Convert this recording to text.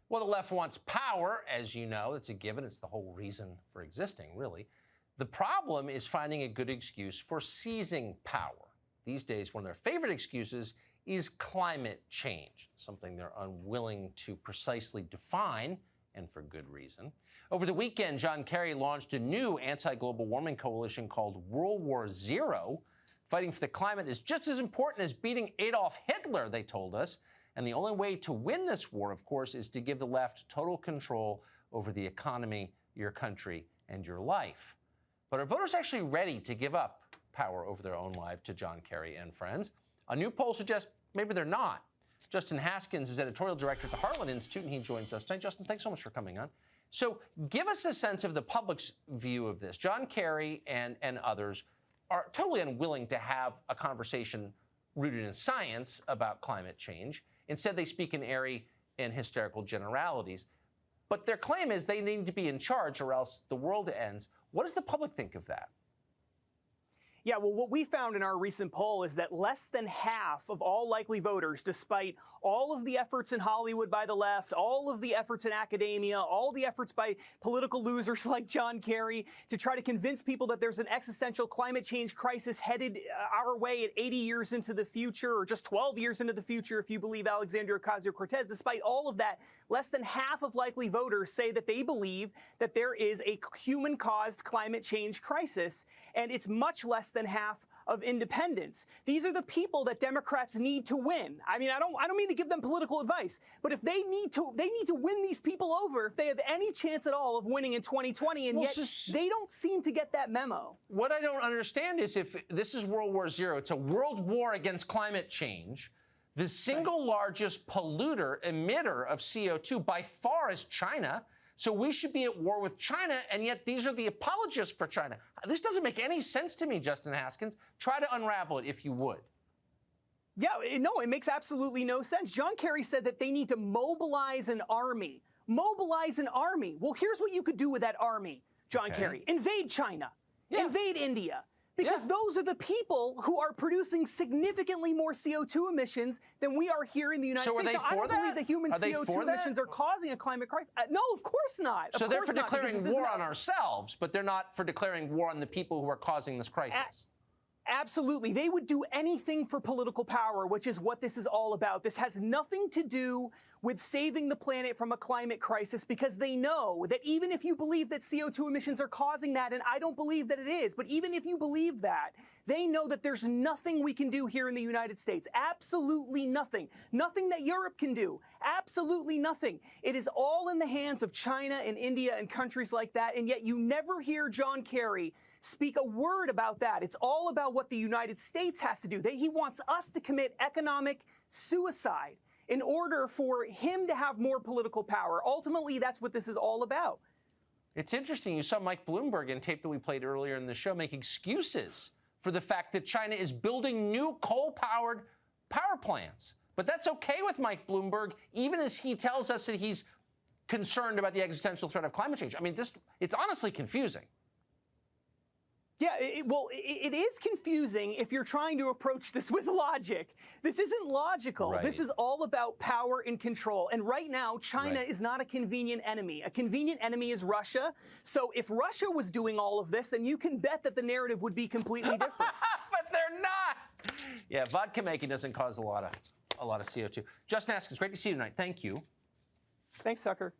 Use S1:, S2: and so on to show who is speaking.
S1: Well, the left wants power, as you know. It's a given. It's the whole reason for existing, really. The problem is finding a good excuse for seizing power. These days, one of their favorite excuses is climate change, something they're unwilling to precisely define, and for good reason. Over the weekend, John Kerry launched a new anti-global warming coalition called World War Zero. Fighting for the climate is just as important as beating Adolf Hitler, they told us. And the only way to win this war, of course, is to give the left total control over the economy, your country, and your life. But are voters actually ready to give up power over their own life to John Kerry and friends? A new poll suggests maybe they're not. Justin Haskins is editorial director at the Heartland Institute, and he joins us tonight. Justin, thanks so much for coming on. So give us a sense of the public's view of this. John Kerry and others are totally unwilling to have a conversation rooted in science about climate change. Instead, they speak in airy and hysterical generalities. But their claim is they need to be in charge or else the world ends. What does the public think of that?
S2: Yeah, well, what we found in our recent poll is that less than half of all likely voters, despite all of the efforts in Hollywood by the left, all of the efforts in academia, all the efforts by political losers like John Kerry to try to convince people that there's an existential climate change crisis headed our way at 80 years into the future, or just 12 years into the future, if you believe Alexandria Ocasio-Cortez, despite all of that, less than half of likely voters say that they believe that there is a human-caused climate change crisis, and it's much less than half of independents. These are the people that Democrats need to win. I mean, I don't mean to give them political advice, but if they need to win these people over if they have any chance at all of winning in 2020, and yet they don't seem to get that memo.
S1: What I don't understand is if this is World War Zero, it's a world war against climate change. The single largest polluter, emitter of CO2 by far is China. So we should be at war with China, and yet these are the apologists for China. This doesn't make any sense to me, Justin Haskins. Try to unravel it if you would.
S2: Yeah, no, it makes absolutely no sense. John Kerry said that they need to mobilize an army. Mobilize an army. Well, here's what you could do with that army, John Kerry. Invade China. Yeah. Invade India. Because those are the people who are producing significantly more CO2 emissions than we are here in the United States.
S1: So are they for that?
S2: I don't believe that human CO2 emissions are causing a climate crisis. No, of course not.
S1: So they're for declaring war on ourselves, but they're not for declaring war on the people who are causing this crisis.
S2: Absolutely. They would do anything for political power, which is what this is all about. This has nothing to do with saving the planet from a climate crisis, because they know that even if you believe that CO2 emissions are causing that, and I don't believe that it is, but even if you believe that, they know that there's nothing we can do here in the United States. Absolutely nothing. Nothing that Europe can do. Absolutely nothing. It is all in the hands of China and India and countries like that, and yet you never hear John Kerry speak a word about that. It's all about what the United States has to do. He wants us to commit economic suicide in order for him to have more political power. Ultimately, that's what this is all about.
S1: It's interesting. You saw Mike Bloomberg in tape that we played earlier in the show make excuses for the fact that China is building new coal-powered power plants. But that's okay with Mike Bloomberg, even as he tells us that he's concerned about the existential threat of climate change. I mean, it's honestly confusing.
S2: Yeah, it is confusing if you're trying to approach this with logic. This isn't logical. Right. This is all about power and control. And right now, China is not a convenient enemy. A convenient enemy is Russia. So if Russia was doing all of this, then you can bet that the narrative would be completely different.
S1: But they're not. Yeah, vodka making doesn't cause a lot of CO2. Justin Haskins, great to see you tonight. Thank you.
S2: Thanks, Tucker.